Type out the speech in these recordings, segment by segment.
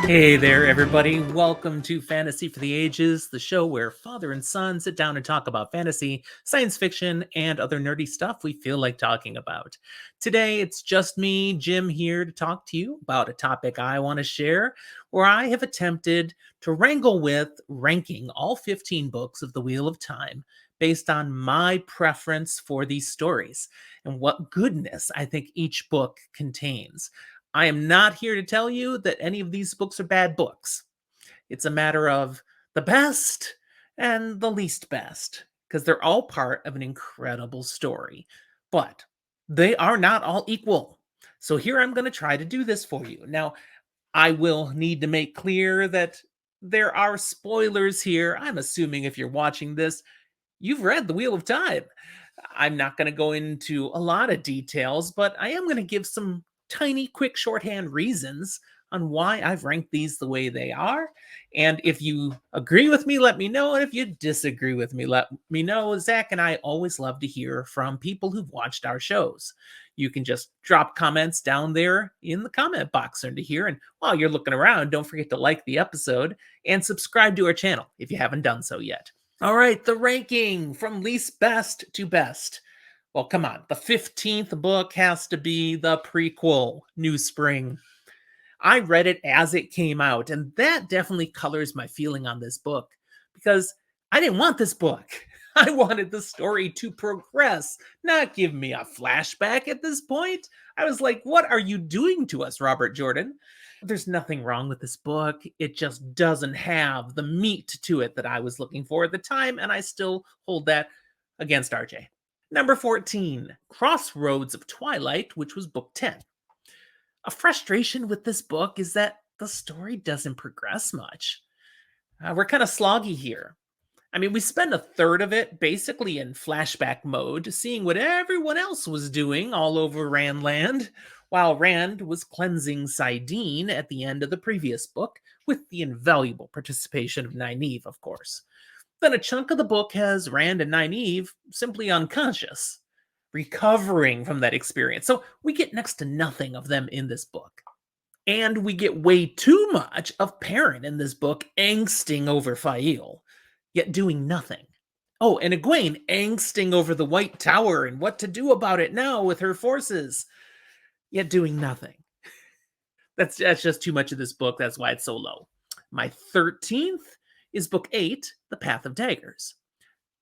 Hey there, everybody. Welcome to Fantasy for the Ages, the show where father and son sit down and talk about fantasy, science fiction, and other nerdy stuff we feel like talking about. Today, it's just me, Jim, here to talk to you about a topic I want to share, where I have attempted to wrangle with ranking all 15 books of The Wheel of Time based on my preference for these stories and what goodness I think each book contains. I am not here to tell you that any of these books are bad books. It's a matter of the best and the least best, because they're all part of an incredible story. But they are not all equal. So here I'm going to try to do this for you. Now, I will need to make clear that there are spoilers here. I'm assuming if you're watching this, you've read The Wheel of Time. I'm not going to go into a lot of details, but I am going to give some tiny, quick shorthand reasons on why I've ranked these the way they are. And if you agree with me, let me know. And if you disagree with me, let me know. Zach and I always love to hear from people who've watched our shows. You can just drop comments down there in the comment box under here. And while you're looking around, don't forget to like the episode and subscribe to our channel if you haven't done so yet. All right, the ranking from least best to best. Well, come on. The 15th book has to be the prequel, New Spring. I read it as it came out, and that definitely colors my feeling on this book because I didn't want this book. I wanted the story to progress, not give me a flashback at this point. I was like, what are you doing to us, Robert Jordan? There's nothing wrong with this book. It just doesn't have the meat to it that I was looking for at the time, and I still hold that against RJ. Number 14, Crossroads of Twilight, which was book 10. A frustration with this book is that the story doesn't progress much. We're kind of sloggy here. I mean, we spend a third of it basically in flashback mode, seeing what everyone else was doing all over Randland, while Rand was cleansing Sidene at the end of the previous book, with the invaluable participation of Nynaeve, of course. Then a chunk of the book has Rand and Nynaeve simply unconscious, recovering from that experience. So we get next to nothing of them in this book. And we get way too much of Perrin in this book angsting over Fael, yet doing nothing. Oh, and Egwene angsting over the White Tower and what to do about it now with her forces, yet doing nothing. That's just too much of this book. That's why it's so low. My 13th is book 8, The Path of Daggers.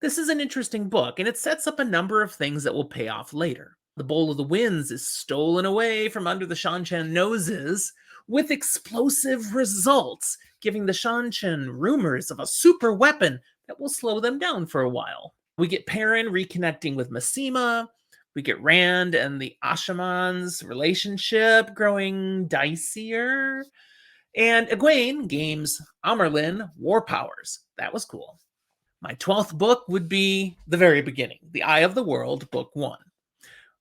This is an interesting book, and it sets up a number of things that will pay off later. The Bowl of the Winds is stolen away from under the Shan-Chan noses with explosive results, giving the Shan-Chan rumors of a super weapon that will slow them down for a while. We get Perrin reconnecting with Massima. We get Rand and the Ashaman's relationship growing dicier. And Egwene gains Amerlin war powers. That was cool. My 12th book would be the very beginning, The Eye of the World, Book 1.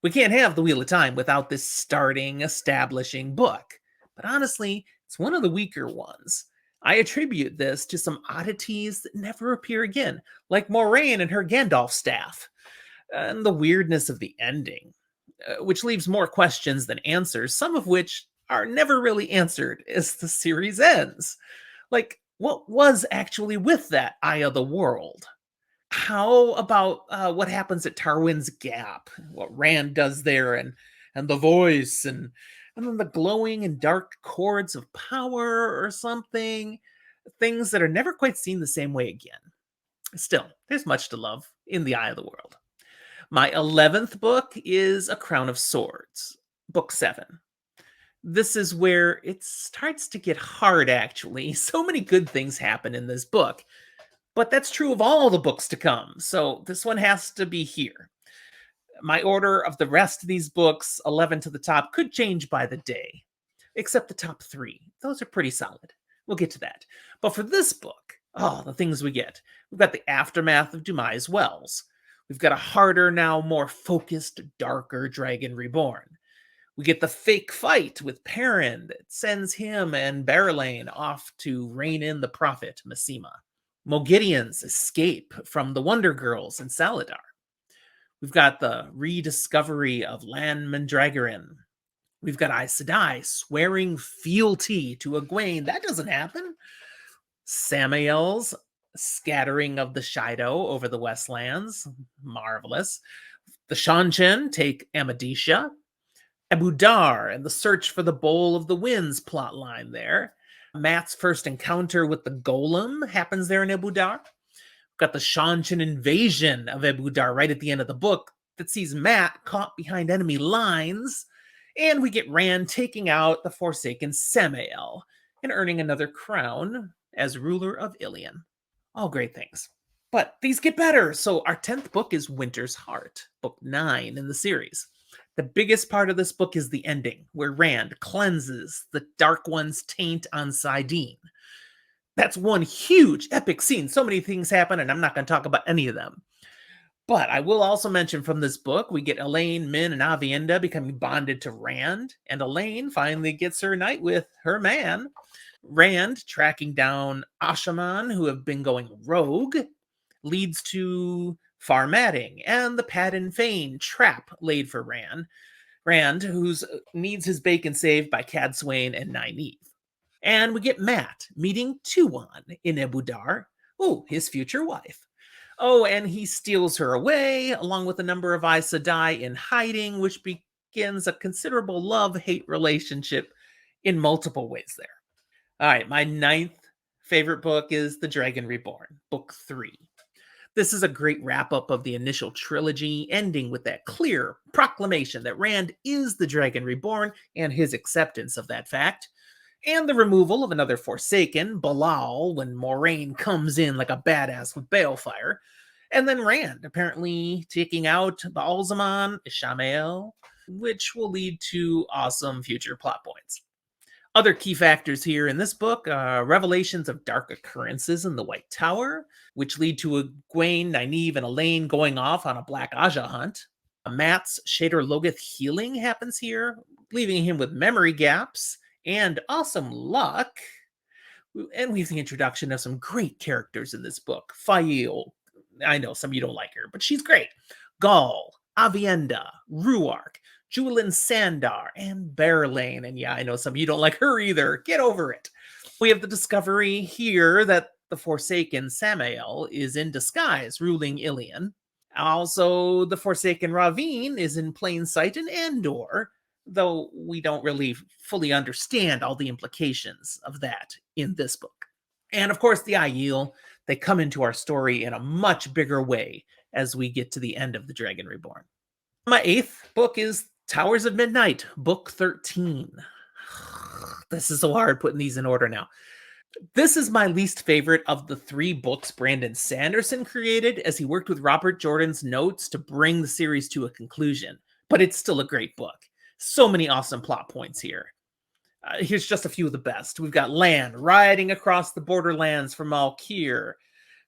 We can't have The Wheel of Time without this starting, establishing book. But honestly, it's one of the weaker ones. I attribute this to some oddities that never appear again, like Moraine and her Gandalf staff, and the weirdness of the ending, which leaves more questions than answers, some of which are never really answered as the series ends. Like, what was actually with that Eye of the World? How about what happens at Tarwin's Gap? What Rand does there, and the voice, and then the glowing and dark chords of power or something? Things that are never quite seen the same way again. Still, there's much to love in The Eye of the World. My 11th book is A Crown of Swords, book 7. This is where it starts to get hard, actually. So many good things happen in this book. But that's true of all the books to come, so this one has to be here. My order of the rest of these books, 11 to the top, could change by the day, except the top 3. Those are pretty solid. We'll get to that. But for this book, the things we get. We've got the aftermath of Dumai's Wells. We've got a harder, now more focused, darker Dragon Reborn. We get the fake fight with Perrin that sends him and Barrelane off to rein in the prophet, Massima. Moghedien's escape from the Wonder Girls in Saladar. We've got the rediscovery of Lan Mandragoran. We've got Aes Sedai swearing fealty to Egwene. That doesn't happen. Samael's scattering of the Shido over the Westlands. Marvelous. The Shanchen take Amadisha. Abu Dar and the search for the Bowl of the Winds plotline there. Matt's first encounter with the Golem happens there in Abu Dar. Got the Shanchen invasion of Abu Dar right at the end of the book that sees Matt caught behind enemy lines. And we get Rand taking out the Forsaken Samael and earning another crown as ruler of Ilion. All great things. But these get better. So our 10th book is Winter's Heart, book 9 in the series. The biggest part of this book is the ending, where Rand cleanses the Dark One's taint on Sidene. That's one huge epic scene. So many things happen, and I'm not going to talk about any of them. But I will also mention from this book, we get Elaine, Min, and Avienda becoming bonded to Rand, and Elaine finally gets her night with her man. Rand tracking down Ashaman, who have been going rogue, leads to Farmatting and the Padden Fane trap laid for Rand. Rand, who needs his bacon saved by Cad Swain and Nynaeve. And we get Matt meeting Tuon in Abu Dar. Oh, his future wife. Oh, and he steals her away, along with a number of Aes Sedai in hiding, which begins a considerable love-hate relationship in multiple ways there. All right, my 9th favorite book is The Dragon Reborn, book 3. This is a great wrap-up of the initial trilogy, ending with that clear proclamation that Rand is the Dragon Reborn and his acceptance of that fact, and the removal of another Forsaken, Balal, when Moraine comes in like a badass with balefire, and then Rand apparently taking out Baalzamon, Ishamael, which will lead to awesome future plot points. Other key factors here in this book are revelations of dark occurrences in the White Tower, which lead to Egwene, Nynaeve, and Elaine going off on a Black Aja hunt. Matt's Shader Logoth healing happens here, leaving him with memory gaps and awesome luck. And we have the introduction of some great characters in this book. Fail, I know some of you don't like her, but she's great. Gaul, Avienda, Ruark, Julian Sandar, and Berlane. And yeah, I know some of you don't like her either. Get over it. We have the discovery here that the Forsaken Samael is in disguise, ruling Ilion. Also, the Forsaken Ravine is in plain sight in Andor, though we don't really fully understand all the implications of that in this book. And of course, the Aiel, they come into our story in a much bigger way as we get to the end of The Dragon Reborn. My 8th book is Towers of Midnight, book 13. This is so hard putting these in order now. This is my least favorite of the 3 books Brandon Sanderson created, as he worked with Robert Jordan's notes to bring the series to a conclusion. But it's still a great book. So many awesome plot points here. Here's just a few of the best. We've got Lan riding across the borderlands from Malkir,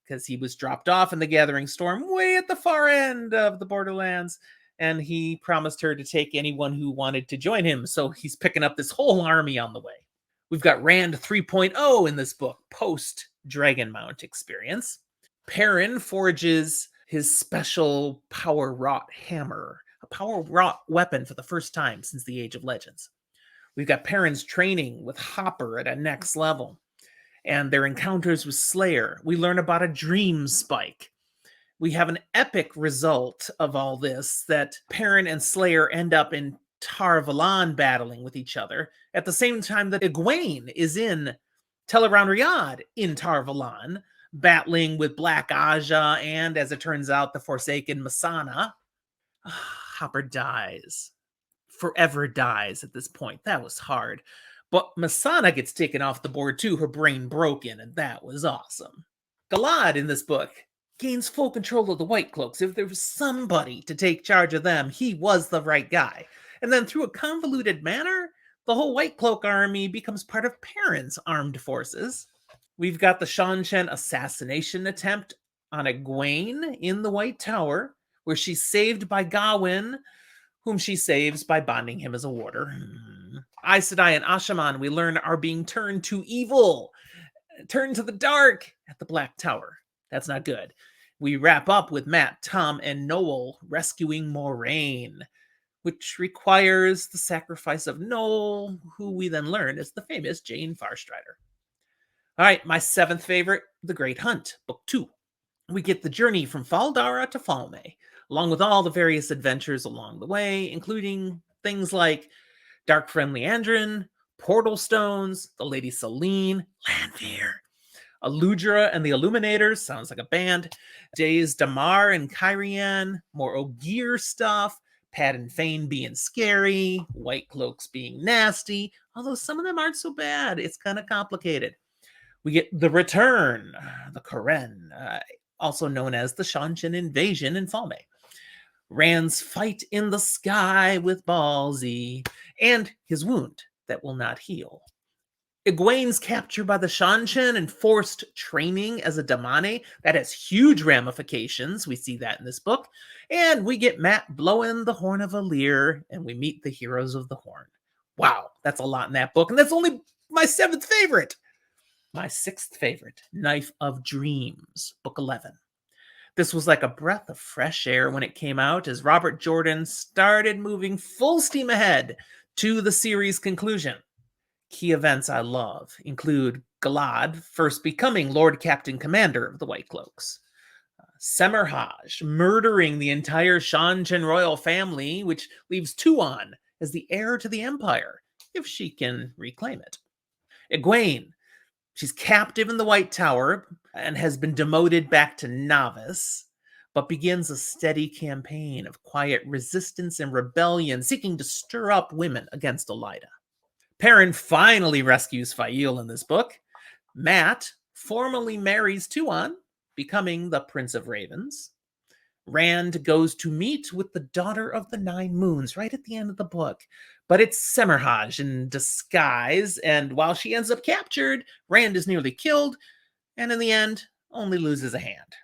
because he was dropped off in the Gathering Storm way at the far end of the borderlands, and he promised her to take anyone who wanted to join him, so he's picking up this whole army on the way. We've got Rand 3.0 in this book, post-Dragonmount experience. Perrin forges his special power-wrought hammer, a power-wrought weapon for the first time since the Age of Legends. We've got Perrin's training with Hopper at a next level, and their encounters with Slayer. We learn about a dream spike. We have an epic result of all this, that Perrin and Slayer end up in Tar Valon battling with each other at the same time that Egwene is in Teleron Riyadh in Tar Valon, battling with Black Aja and, as it turns out, the Forsaken Masana. Hopper dies. Forever dies at this point. That was hard. But Masana gets taken off the board too, her brain broken, and that was awesome. Galad in this book gains full control of the White Cloaks. If there was somebody to take charge of them, he was the right guy. And then through a convoluted manner, the whole White Cloak army becomes part of Perrin's armed forces. We've got the Shan-Chen assassination attempt on Egwene in the White Tower, where she's saved by Gawain, whom she saves by bonding him as a warder. Aes Sedai and Ashaman, we learn, are being turned to evil, turned to the dark at the Black Tower. That's not good. We wrap up with Matt, Tom, and Noel rescuing Moraine. which requires the sacrifice of Noel, who we then learn is the famous Jane Farstrider. All right, my seventh favorite, The Great Hunt, Book 2. We get the journey from Faldara to Falme, along with all the various adventures along the way, including things like Dark Friend Leandrin, Portal Stones, the Lady Selene, Lanfear, Aludra and the Illuminators, sounds like a band, Days Damar and Kyrian, more Ogier stuff, Pat and Fane being scary, White Cloaks being nasty, although some of them aren't so bad. It's kind of complicated. We get The Return, the Karen, also known as the Shanshan Invasion in Falme. Rand's fight in the sky with Ballsy, and his wound that will not heal. Egwene's capture by the Shanshan and forced training as a Damane, that has huge ramifications. We see that in this book. And we get Matt blowing the horn of Alir, and we meet the heroes of the horn. Wow, that's a lot in that book, and that's only my seventh favorite. My sixth favorite, Knife of Dreams, Book 11. This was like a breath of fresh air when it came out, as Robert Jordan started moving full steam ahead to the series' conclusion. Key events I love include Galad first becoming Lord Captain Commander of the White Cloaks, Semerhaj murdering the entire Shanchen royal family, which leaves Tuon as the heir to the Empire, if she can reclaim it. Egwene, she's captive in the White Tower and has been demoted back to novice, but begins a steady campaign of quiet resistance and rebellion, seeking to stir up women against Elaida. Perrin finally rescues Fael in this book. Matt formally marries Tuon, becoming the Prince of Ravens. Rand goes to meet with the Daughter of the Nine Moons right at the end of the book, but it's Semerhaj in disguise, and while she ends up captured, Rand is nearly killed, and in the end, only loses a hand.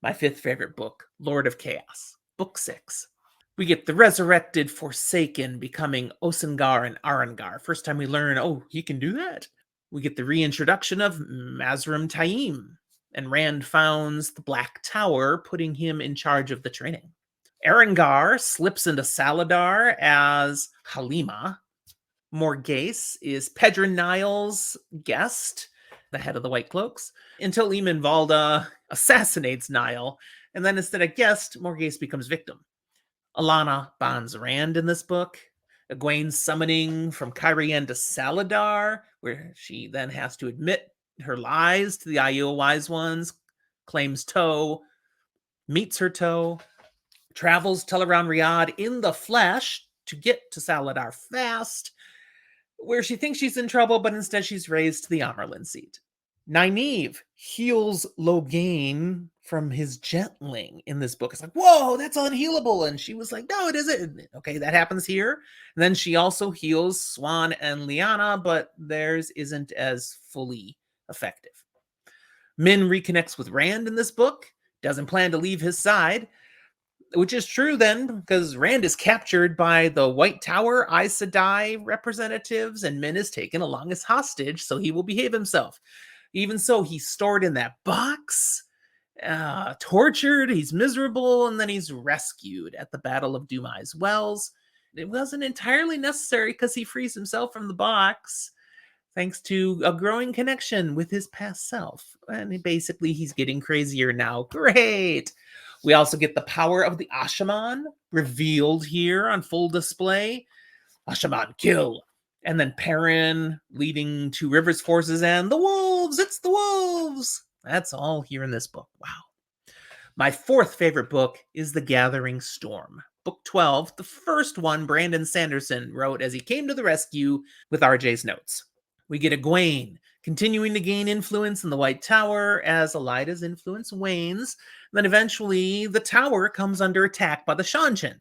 My fifth favorite book, Lord of Chaos, Book 6. We get the resurrected Forsaken becoming Osengar and Arengar. First time we learn, oh, he can do that. We get the reintroduction of Mazrim Taim, and Rand founds the Black Tower, putting him in charge of the training. Arengar slips into Saladar as Halima. Morghese is Pedron Niles' guest, the head of the White Cloaks, until Eamon Valda assassinates Nile, and then instead of guest, Morghese becomes victim. Alana bonds Rand in this book. Egwene's summoning from Kyrian to Saladar, where she then has to admit her lies to the Aiel Wise Ones, claims Toe, meets her Toe, travels to around Riyadh in the flesh to get to Saladar fast, where she thinks she's in trouble, but instead she's raised to the Amerlin seat. Nynaeve heals Logain from his gentling in this book. It's like, whoa, that's unhealable. And she was like, no, it isn't. Okay, that happens here. And then she also heals Swan and Lyanna, but theirs isn't as fully effective. Min reconnects with Rand in this book, doesn't plan to leave his side, which is true then, because Rand is captured by the White Tower Aes Sedai representatives, and Min is taken along as hostage, so he will behave himself. Even so, he's stored in that box, tortured, he's miserable, and then he's rescued at the Battle of Dumai's Wells. It wasn't entirely necessary because he frees himself from the box, thanks to a growing connection with his past self. And basically, he's getting crazier now. Great! We also get the power of the Ashaman revealed here on full display. Ashaman, kill! And then Perrin leading to River's forces and the wolves! It's the wolves! That's all here in this book. Wow. My fourth favorite book is The Gathering Storm. Book 12, the first one Brandon Sanderson wrote as he came to the rescue with RJ's notes. We get Egwene continuing to gain influence in the White Tower as Elaida's influence wanes. Then eventually the tower comes under attack by the Shanshan.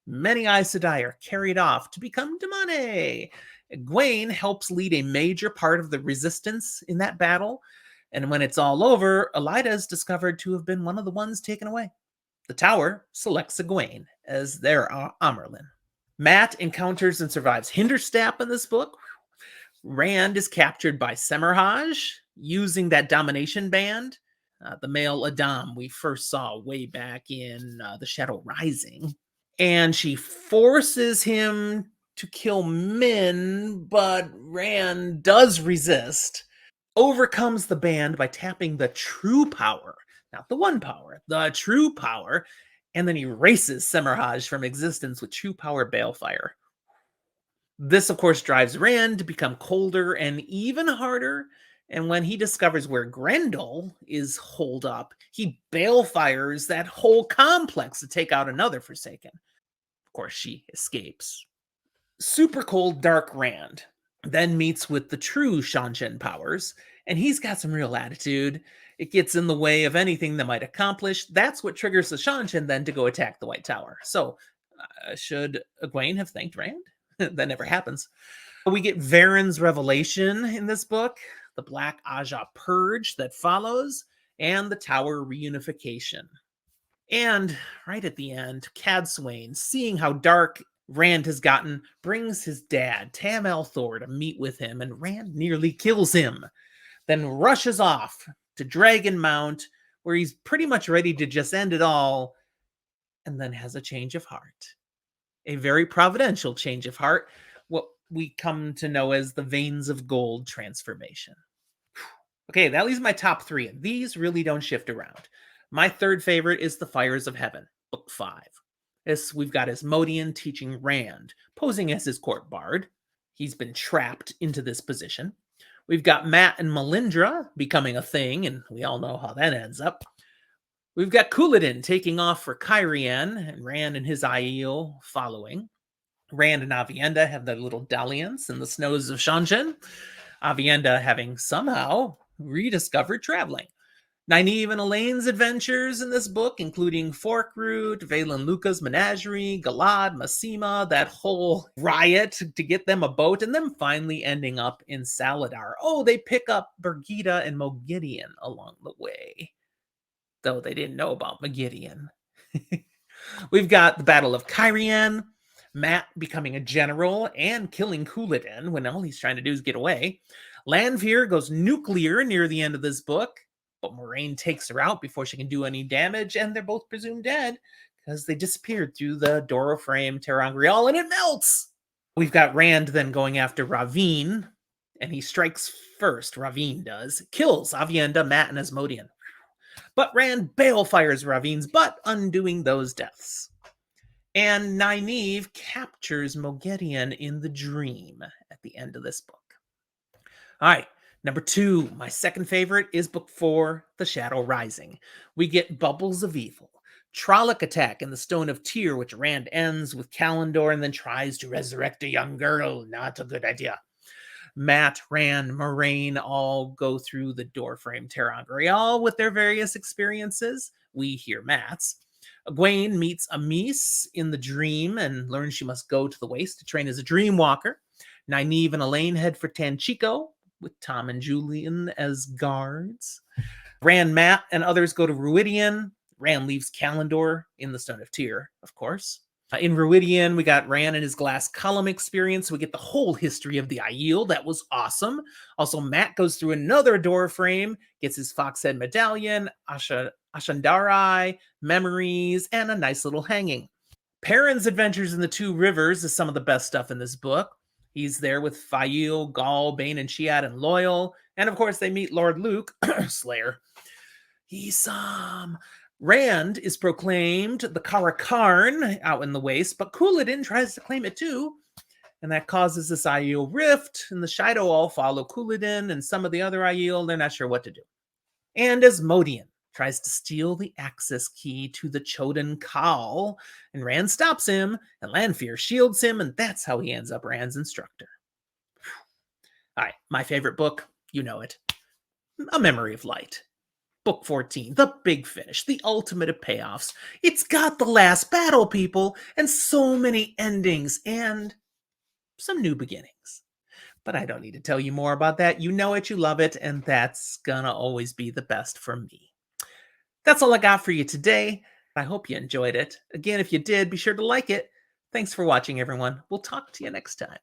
Many Aes Sedai are carried off to become Damane. Egwene helps lead a major part of the resistance in that battle, and when it's all over, Elaida is discovered to have been one of the ones taken away. The tower selects Egwene as their Amerlin. Matt encounters and survives Hinterstap in this book. Rand is captured by Semerhaj using that domination band, the male Adam we first saw way back in The Shadow Rising. and she forces him to kill Min, but Rand does resist, overcomes the band by tapping the true power, not the one power, the true power, and then erases Semirhage from existence with true power balefire. This, of course, drives Rand to become colder and even harder. And when he discovers where Grendel is holed up, he balefires that whole complex to take out another Forsaken. Of course, she escapes. Super cold, dark Rand then meets with the true Shanshan powers, and he's got some real attitude. It gets in the way of anything that might accomplish. That's what triggers the Shanshan then to go attack the White Tower. So, should Egwene have thanked Rand? That never happens. We get Varen's revelation in this book, the Black Aja purge that follows, and the Tower reunification. And right at the end, Cadsuane, seeing how dark Rand has gotten, brings his dad, Tam Althor, to meet with him, and Rand nearly kills him, then rushes off to Dragon Mount, where he's pretty much ready to just end it all, and then has a change of heart. A very providential change of heart, what we come to know as the Veins of Gold transformation. Okay, that leaves my top three, and these really don't shift around. My third favorite is The Fires of Heaven, Book 5. We've got Asmodean teaching Rand, posing as his court bard. He's been trapped into this position. We've got Mat and Melindra becoming a thing, and we all know how that ends up. We've got Couladin taking off for Cairhien, and Rand and his Aiel following. Rand and Avienda have their little dalliance in the snows of Shanshan. Avienda having somehow rediscovered traveling. Nynaeve and Elaine's adventures in this book, including Forkroot, Valen Luca's menagerie, Galad, Massima, that whole riot to get them a boat, and them finally ending up in Saladar. Oh, they pick up Birgitte and Moghedien along the way, though they didn't know about Moghedien. We've got the Battle of Cairhien, Mat becoming a general and killing Couladin when all he's trying to do is get away. Lanfear goes nuclear near the end of this book, but Moraine takes her out before she can do any damage, and they're both presumed dead because they disappeared through the Doroframe ter'angreal, and it melts! We've got Rand then going after Ravine, and he strikes first, Ravine does, kills Avienda, Mat, and Asmodean. But Rand balefires Ravine's butt, undoing those deaths. And Nynaeve captures Moghedien in the dream at the end of this book. All right, number 2, my second favorite is book 4, The Shadow Rising. We get Bubbles of Evil. Trolloc attack in the Stone of Tyr, which Rand ends with Callandor and then tries to resurrect a young girl. Not a good idea. Mat, Rand, Moraine all go through the Doorframe ter'angreal with their various experiences. We hear Mat's. Egwene meets Amis in the dream and learns she must go to the Waste to train as a dream walker. Nynaeve and Elaine head for Tanchico with Tom and Julian as guards. Rand, Mat, and others go to Ruidian. Rand leaves Callandor in the Stone of Tyr, of course. In Ruidian, we got Rand and his glass column experience. We get the whole history of the Aiel. That was awesome. Also, Mat goes through another door frame, gets his Foxhead medallion, Ashandarai, memories, and a nice little hanging. Perrin's adventures in the Two Rivers is some of the best stuff in this book. He's there with Fael, Gaul, Bane, and Chiad, and Loyal. And of course, they meet Lord Luke, Slayer. Rand is proclaimed the Karakarn out in the Waste, but Couladin tries to claim it too. And that causes this Aiel rift, and the Shaido all follow Couladin and some of the other Aiel. They're not sure what to do. And Asmodean tries to steal the access key to the Chodan Khal, and Rand stops him, and Lanfear shields him, and that's how he ends up Rand's instructor. All right, my favorite book, you know it, A Memory of Light. Book 14, the big finish, the ultimate of payoffs. It's got the last battle, people, and so many endings, and some new beginnings. But I don't need to tell you more about that. You know it, you love it, and that's gonna always be the best for me. That's all I got for you today. I hope you enjoyed it. Again, if you did, be sure to like it. Thanks for watching, everyone. We'll talk to you next time.